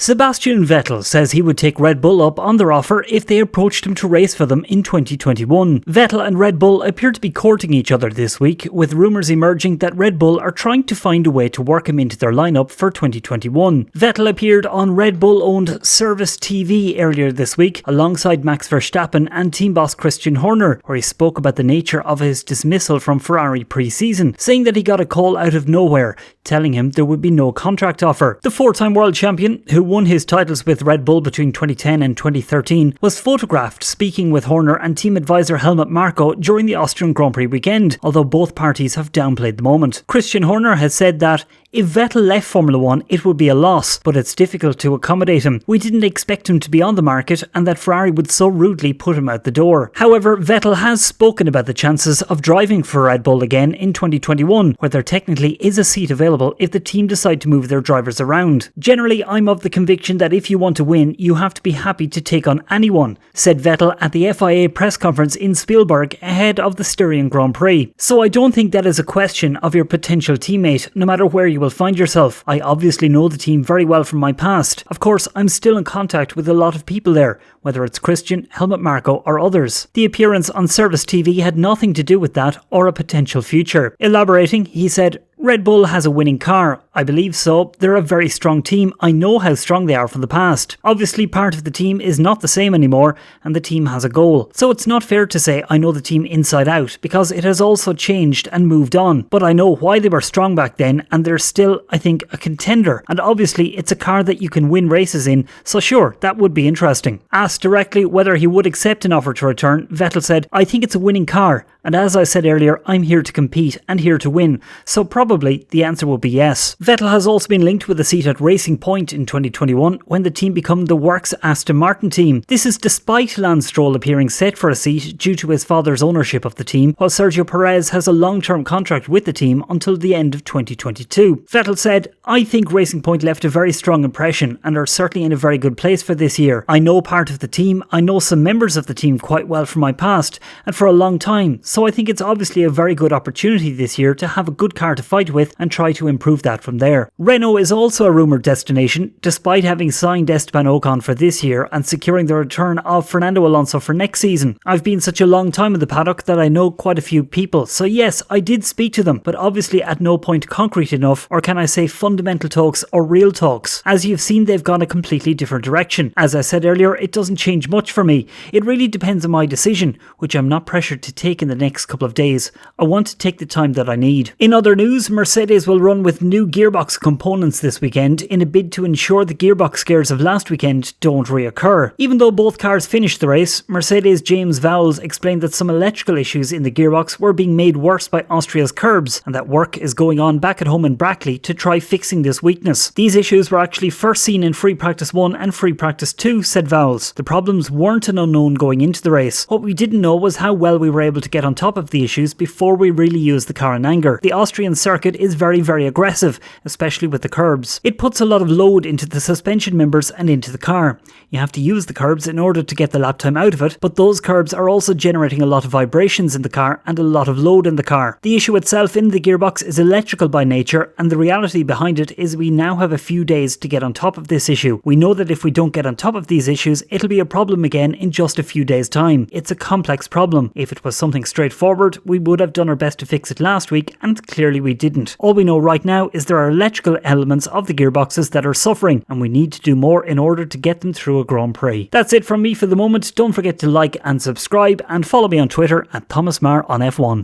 Sebastian Vettel says he would take Red Bull up on their offer if they approached him to race for them in 2021. Vettel and Red Bull appear to be courting each other this week, with rumours emerging that Red Bull are trying to find a way to work him into their lineup for 2021. Vettel appeared on Red Bull-owned ServusTV earlier this week, alongside Max Verstappen and team boss Christian Horner, where he spoke about the nature of his dismissal from Ferrari pre-season, saying that he got a call out of nowhere, telling him there would be no contract offer. The four-time world champion, who won his titles with Red Bull between 2010 and 2013, was photographed speaking with Horner and team advisor Helmut Marko during the Austrian Grand Prix weekend, although both parties have downplayed the moment. Christian Horner has said that if Vettel left Formula 1, it would be a loss, but it's difficult to accommodate him. We didn't expect him to be on the market and that Ferrari would so rudely put him out the door. However, Vettel has spoken about the chances of driving for Red Bull again in 2021, where there technically is a seat available if the team decide to move their drivers around. Generally, I'm of the conviction that if you want to win, you have to be happy to take on anyone, said Vettel at the FIA press conference in Spielberg ahead of the Styrian Grand Prix. So I don't think that is a question of your potential teammate, no matter where you will find yourself. I obviously know the team very well from my past. Of course, I'm still in contact with a lot of people there, whether it's Christian, Helmut Marko or others. The appearance on ServusTV had nothing to do with that or a potential future. Elaborating, he said, "Red Bull has a winning car. I believe so. They're a very strong team. I know how strong they are from the past. Obviously, part of the team is not the same anymore, and the team has a goal. So it's not fair to say I know the team inside out, because it has also changed and moved on. But I know why they were strong back then, and they're still, I think, a contender. And obviously, it's a car that you can win races in, so sure, that would be interesting." Asked directly whether he would accept an offer to return, Vettel said, "I think it's a winning car. And as I said earlier, I'm here to compete and here to win. So probably the answer will be yes." Vettel has also been linked with a seat at Racing Point in 2021 when the team become the Works Aston Martin team. This is despite Lance Stroll appearing set for a seat due to his father's ownership of the team, while Sergio Perez has a long-term contract with the team until the end of 2022. Vettel said, "I think Racing Point left a very strong impression and are certainly in a very good place for this year. I know part of the team, I know some members of the team quite well from my past and for a long time. So I think it's obviously a very good opportunity this year to have a good car to fight with and try to improve that from there." Renault is also a rumoured destination, despite having signed Esteban Ocon for this year and securing the return of Fernando Alonso for next season. "I've been such a long time in the paddock that I know quite a few people, so yes, I did speak to them, but obviously at no point concrete enough, or can I say fundamental talks or real talks. As you've seen, they've gone a completely different direction. As I said earlier, it doesn't change much for me. It really depends on my decision, which I'm not pressured to take in the next couple of days. I want to take the time that I need." In other news, Mercedes will run with new gearbox components this weekend in a bid to ensure the gearbox scares of last weekend don't reoccur. Even though both cars finished the race, Mercedes' James Vowles explained that some electrical issues in the gearbox were being made worse by Austria's curbs, and that work is going on back at home in Brackley to try fixing this weakness. "These issues were actually first seen in Free Practice 1 and Free Practice 2, said Vowles. "The problems weren't an unknown going into the race. What we didn't know was how well we were able to get on top of the issues before we really used the car in anger. The Austrian circuit is very, very aggressive, especially with the curbs. It puts a lot of load into the suspension members and into the car. You have to use the curbs in order to get the lap time out of it, but those curbs are also generating a lot of vibrations in the car and a lot of load in the car. The issue itself in the gearbox is electrical by nature, and the reality behind it is we now have a few days to get on top of this issue. We know that if we don't get on top of these issues, it'll be a problem again in just a few days' time. It's a complex problem. If it was something straightforward, we would have done our best to fix it last week, and clearly we didn't. All we know right now is there are electrical elements of the gearboxes that are suffering, and we need to do more in order to get them through a Grand Prix." That's it from me for the moment. Don't forget to like and subscribe, and follow me on Twitter at Thomas Marr on F1.